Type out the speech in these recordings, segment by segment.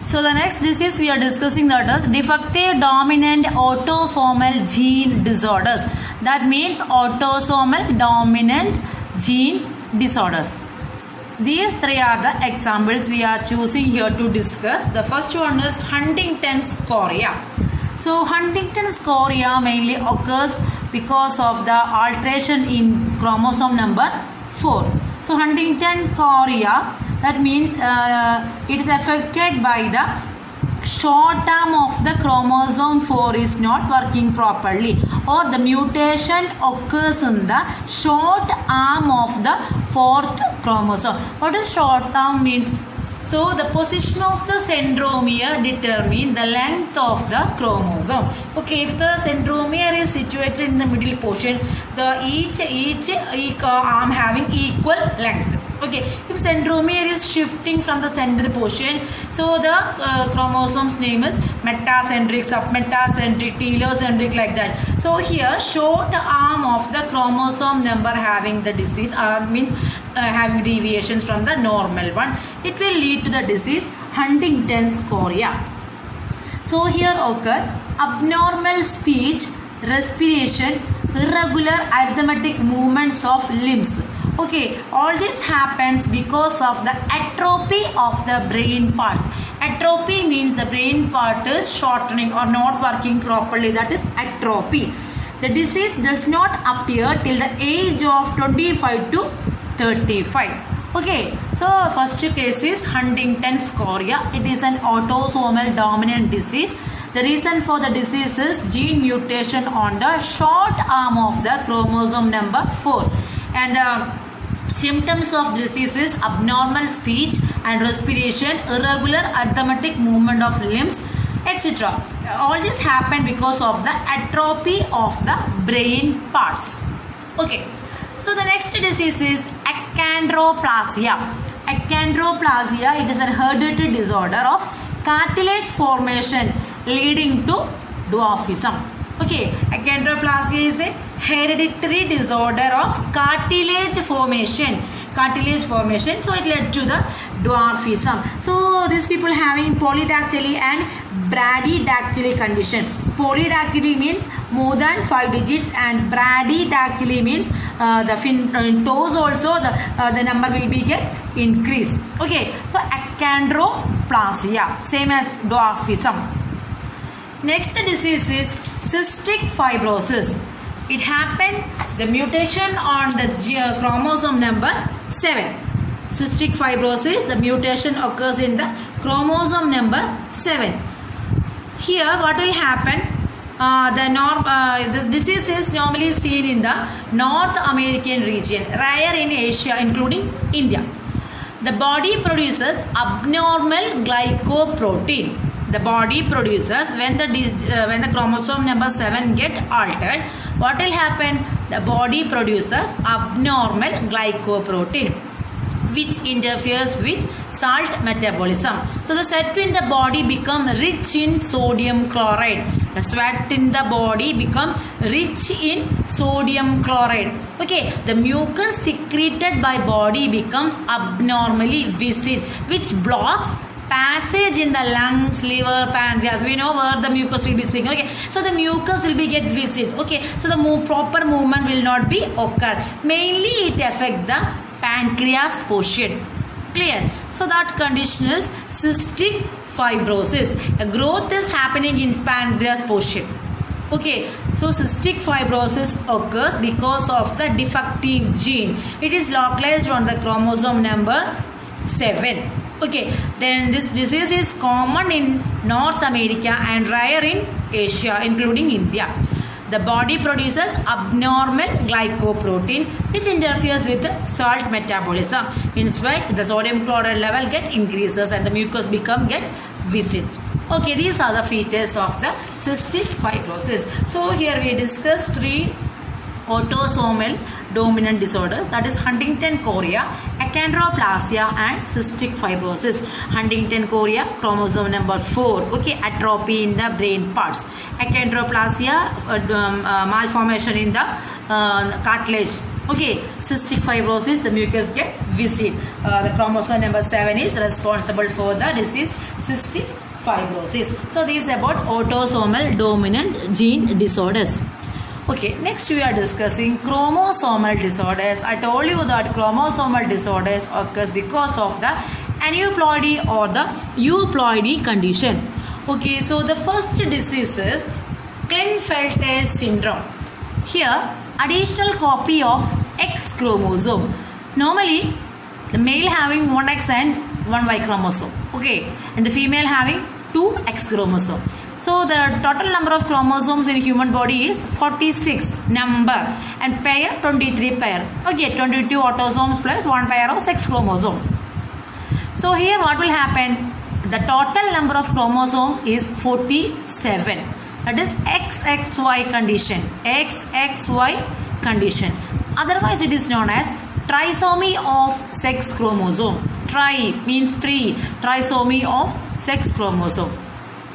So the next disease we are discussing that is defective dominant autosomal gene disorders. That means autosomal dominant gene disorders. These three are the examples we are choosing here to discuss. The first one is Huntington's chorea. So Huntington's chorea mainly occurs because of the alteration in chromosome number 4. So Huntington chorea, that means it is affected by the short arm of the chromosome 4 is not working properly, or the mutation occurs in the short arm of the 4th chromosome. What is short arm means? So the position of the centromere determines the length of the chromosome. Okay, if the centromere is situated in the middle portion, the each arm having equal length. Okay, if centromere is shifting from the center portion, so the chromosome's name is metacentric, submetacentric, telocentric, like that. So here short arm of the chromosome number having the disease means having deviations from the normal one, it will lead to the disease Huntington's chorea. So here occur abnormal speech, respiration, irregular arithmetic movements of limbs. Okay, all this happens because of the atrophy of the brain parts. Atrophy means the brain part is shortening or not working properly. That is atrophy. The disease does not appear till the age of 25 to 35. Okay, so first case is Huntington's chorea. It is an autosomal dominant disease. The reason for the disease is gene mutation on the short arm of the chromosome number 4. And symptoms of disease is abnormal speech and respiration, irregular arithmetic movement of limbs, etc. All this happen because of the atrophy of the brain parts. Okay, so the next disease is achondroplasia. Achondroplasia, it is a hereditary disorder of cartilage formation leading to dwarfism. Okay, achondroplasia is a hereditary disorder of cartilage formation. So it led to the dwarfism. So these people having polydactyly and brachydactyly condition. Polydactyly means more than 5 digits, and brachydactyly means the toes also the number will be get increased. Okay, so achondroplasia, same as dwarfism. Next disease is cystic fibrosis. It happened, the mutation on the chromosome number 7. Cystic fibrosis, the mutation occurs in the chromosome number 7. Here what will happen? This disease is normally seen in the North American region, rare in Asia including India. The body produces abnormal glycoprotein. The body produces when the chromosome number 7 get altered, what will happen? The body produces abnormal glycoprotein, which interferes with salt metabolism. So the sweat in the body become rich in sodium chloride. The sweat in the body become rich in sodium chloride. Okay, the mucus secreted by body becomes abnormally viscid, which blocks passage in the lungs, liver, pancreas. We know where the mucus will be sitting. Okay, so the mucus will be get viscid. Okay, so the proper movement will not be occur. Mainly it affect the pancreas portion. Clear? So that condition is cystic fibrosis. A growth is happening in pancreas portion. Okay, so cystic fibrosis occurs because of the defective gene. It is localized on the chromosome number 7. Okay, then this disease is common in North America and rare in Asia including India. The body produces abnormal glycoprotein, which interferes with the salt metabolism. In fact, the sodium chloride level get increases and the mucus get viscid. Okay, these are the features of the cystic fibrosis. So here we discussed 3 autosomal dominant disorders, that is Huntington chorea, achondroplasia and cystic fibrosis. Huntington chorea, chromosome number 4, okay, atrophy in the brain parts. Achondroplasia, malformation in the cartilage. Okay, cystic fibrosis, the mucus get viscid. The chromosome number 7 is responsible for the disease cystic fibrosis. So this is about autosomal dominant gene disorders. Okay, next we are discussing chromosomal disorders. I told you that chromosomal disorders occurs because of the aneuploidy or the euploidy condition. Okay, so the first disease is Klinefelter syndrome. Here, additional copy of X chromosome. Normally, the male having one X and one Y chromosome. Okay, and the female having two X chromosome. So the total number of chromosomes in human body is 46 number and pair 23 pair. Okay, 22 autosomes plus one pair of sex chromosome. So here what will happen? The total number of chromosome is 47. That is XXY condition. XXY condition. Otherwise it is known as trisomy of sex chromosome. Tri means three. Trisomy of sex chromosome.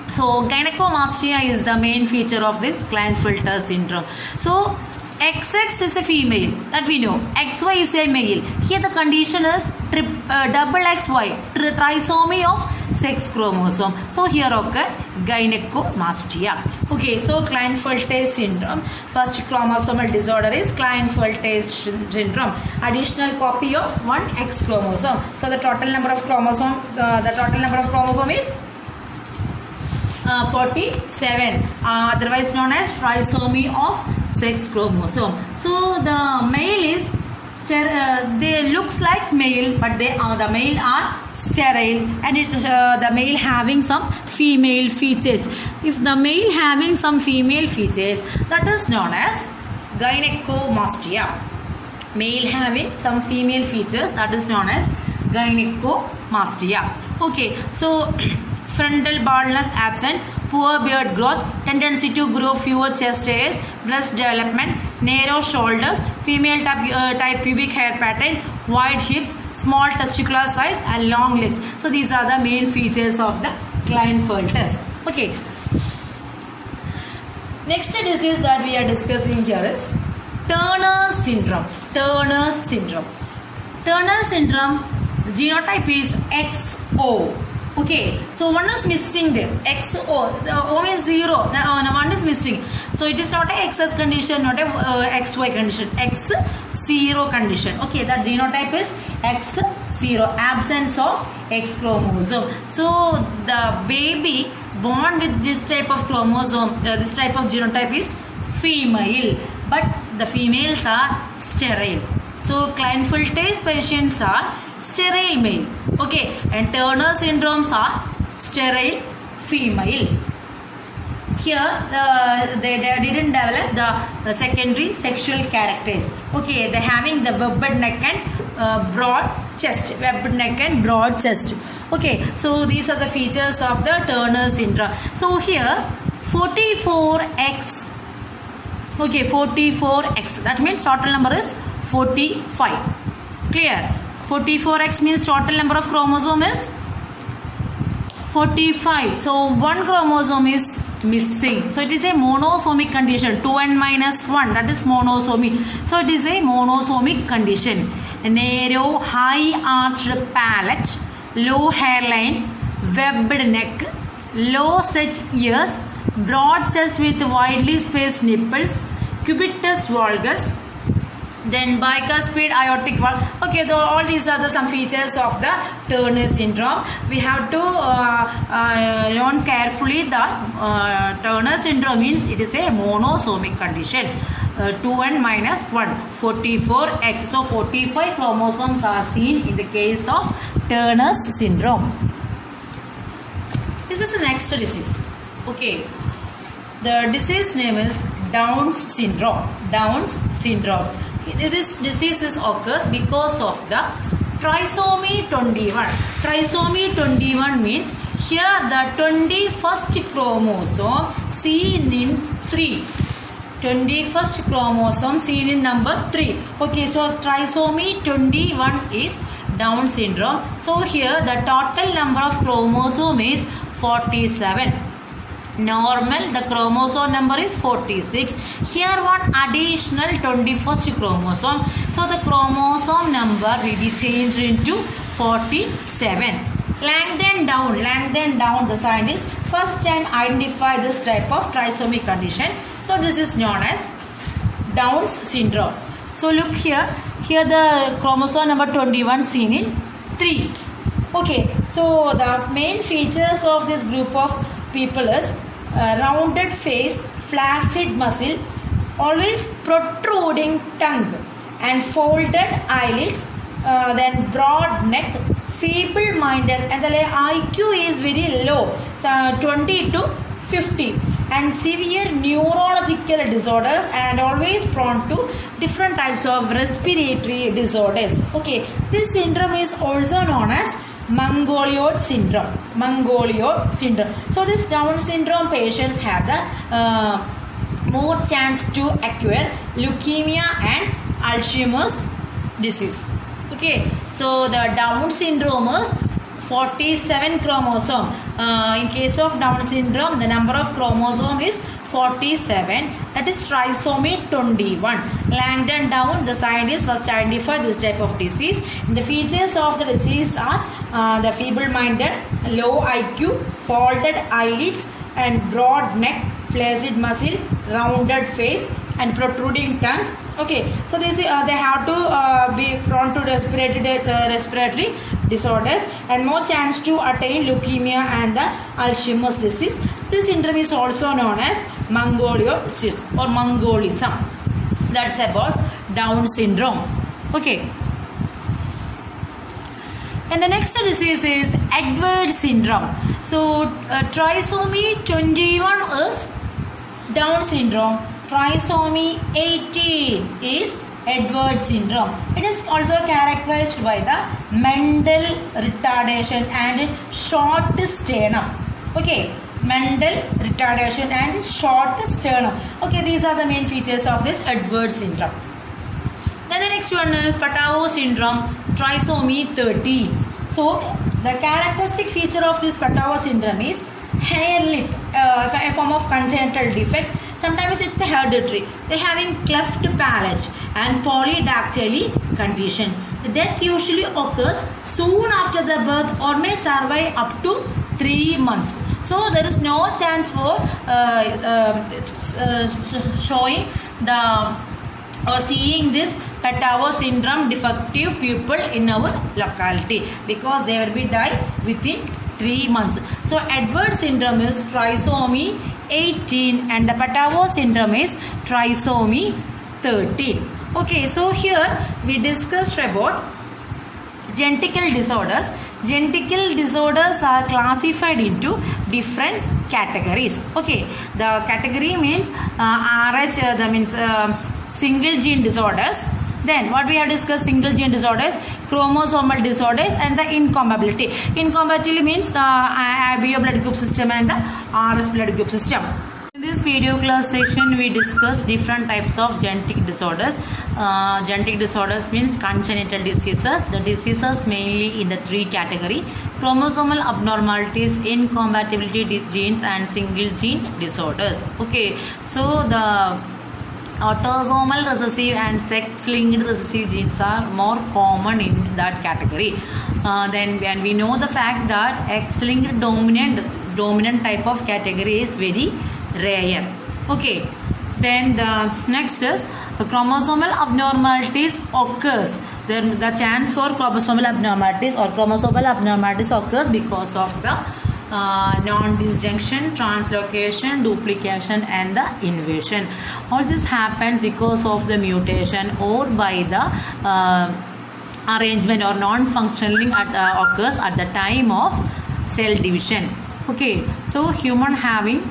So gynecomastia is the main feature of this Klinefelter syndrome. So XX is a female, that we know. XY is a male. Here the condition is double XY, trisomy of sex chromosome. So here occur gynecomastia. Okay, so Klinefelter syndrome. First chromosomal disorder is Klinefelter syndrome. Additional copy of one X chromosome. So the total number of chromosome, is 47, otherwise known as trisomy of sex chromosome. So the male is they looks like male, but they are the male are sterile, and the male having some female features. If the male having some female features, that is known as gynecomastia. Male having some female features, that is known as gynecomastia. Okay, so frontal baldness absent, poor beard growth, tendency to grow fewer chest hairs, breast development, narrow shoulders, female type pubic hair pattern, wide hips, small testicular size and long legs. So these are the main features of the Klinefelter. Okay. Next disease that we are discussing here is Turner syndrome. Turner syndrome. Turner syndrome, the genotype is XO. Okay, so one is missing there. XO, the O is 0. One is missing. So it is not a XS condition, not a XY condition. X0 condition. Okay, that genotype is X0, absence of X chromosome. So the baby born with this type of chromosome, this type of genotype is female, but the females are sterile. So Klinefelter patients are sterile male. Okay, and Turner syndromes are sterile female. Here they didn't develop the secondary sexual characters. Okay, they having the webbed neck and broad chest. Webbed neck and broad chest. Okay, so these are the features of the Turner syndrome. So here 44X. Okay, 44X. That means total number is 45. Clear? 44X means total number of chromosome is 45. So one chromosome is missing. So it is a monosomic condition. 2n minus 1, that is monosomy. So it is a monosomic condition. Narrow, high arched palate, low hairline, webbed neck, low set ears, broad chest with widely spaced nipples, cubitus valgus, then bicuspid aortic valve. Okay, all these are some features of the Turner syndrome. We have to learn carefully that Turner syndrome means it is a monosomic condition. 2n minus 1, 44X. So 45 chromosomes are seen in the case of Turner's syndrome. This is the next disease. Okay, the disease name is Down's syndrome. Down's syndrome. This disease occurs because of the trisomy 21. Trisomy 21 means here the 21st chromosome seen in 3. 21st chromosome seen in number 3. Okay, so trisomy 21 is Down syndrome. So here the total number of chromosome is 47. Normal, the chromosome number is 46. Here one additional 21st chromosome. So the chromosome number will be changed into 47. Langdon Down, the scientist first time identified this type of trisomy condition. So this is known as Down's syndrome. So look here the chromosome number 21 seen in 3. Okay, so the main features of this group of people is rounded face, flaccid muscle, always protruding tongue and folded eyelids, then broad neck, feeble-minded, and the IQ is very low, 20 to 50, and severe neurological disorders, and always prone to different types of respiratory disorders. Okay, this syndrome is also known as Mongoloid syndrome. So this Down syndrome patients have the more chance to acquire leukemia and Alzheimer's disease. Okay, so the Down syndrome is 47 chromosome. In case of Down syndrome, the number of chromosome is 47. That is trisomy 21. Langdon Down, the scientist first identified this type of disease. And the features of the disease are the feeble-minded, low IQ, folded eyelids, and broad neck, flaccid muscle, rounded face, and protruding tongue. Okay, so this they have to be prone to respiratory disorders and more chance to attain leukemia and the Alzheimer's disease. This syndrome is also known as Mongolosis or Mongolism. That's about Down syndrome. Okay. And the next disease is Edwards syndrome. So trisomy 21 is Down syndrome. Trisomy 18 is Edwards syndrome. It is also characterized by the mental retardation and short sternum. Okay, mental retardation and short sternum. Okay, these are the main features of this Edwards syndrome. Then the next one is Patau syndrome, trisomy 30. So the characteristic feature of this Patau syndrome is hair lip, a form of congenital defect. Sometimes it's the hereditary. They having cleft palate and polydactyly condition. The death usually occurs soon after the birth or may survive up to 3 months. So there is no chance for showing the or seeing this Patau syndrome defective people in our locality because they will be die within 3 months. So Edwards syndrome is trisomy 18 and the Patau syndrome is trisomy 13. Okay, so here we discussed about genetical disorders. Genetical disorders are classified into different categories. Okay, the category means RH, that means single gene disorders. Then what we have discussed, single gene disorders, chromosomal disorders, and the incompatibility. Incompatibility means the IBO blood group system and the RS blood group system. In this video class section, we discussed different types of genetic disorders. Genetic disorders means congenital diseases. The diseases mainly in the 3 categories: chromosomal abnormalities, incompatibility genes, and single gene disorders. Okay, so the autosomal recessive and sex-linked recessive genes are more common in that category. Then when we know the fact that X-linked dominant type of category is very rare. Okay. Then the next is the chromosomal abnormalities occurs. Then the chance for chromosomal abnormalities occurs because of the non-disjunction, translocation, duplication, and the invasion. All this happens because of the mutation or by the arrangement or non-functioning occurs at the time of cell division. Okay, so human having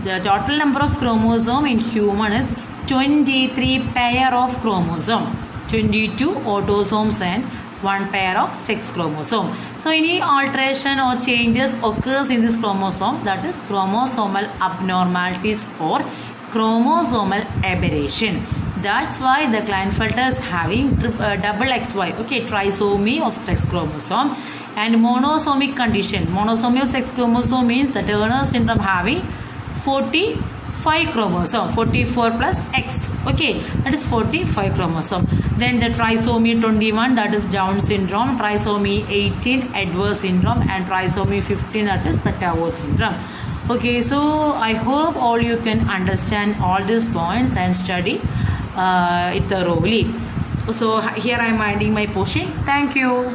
the total number of chromosome in human is 23 pair of chromosome, 22 autosomes and 1 pair of sex chromosome. So any alteration or changes occurs in this chromosome, that is chromosomal abnormalities or chromosomal aberration. That's why the Klinefelter is having double XY, okay, trisomy of sex chromosome, and monosomic condition. Monosomy of sex chromosome means the Turner syndrome having 40 5 chromosome, 44 plus X. Okay, that is 45 chromosome. Then the trisomy 21, that is Down syndrome, trisomy 18 Edwards syndrome, and trisomy 15, that is Patavo syndrome. Okay, so I hope all you can understand all these points and study it thoroughly. So here I am ending my portion. Thank you.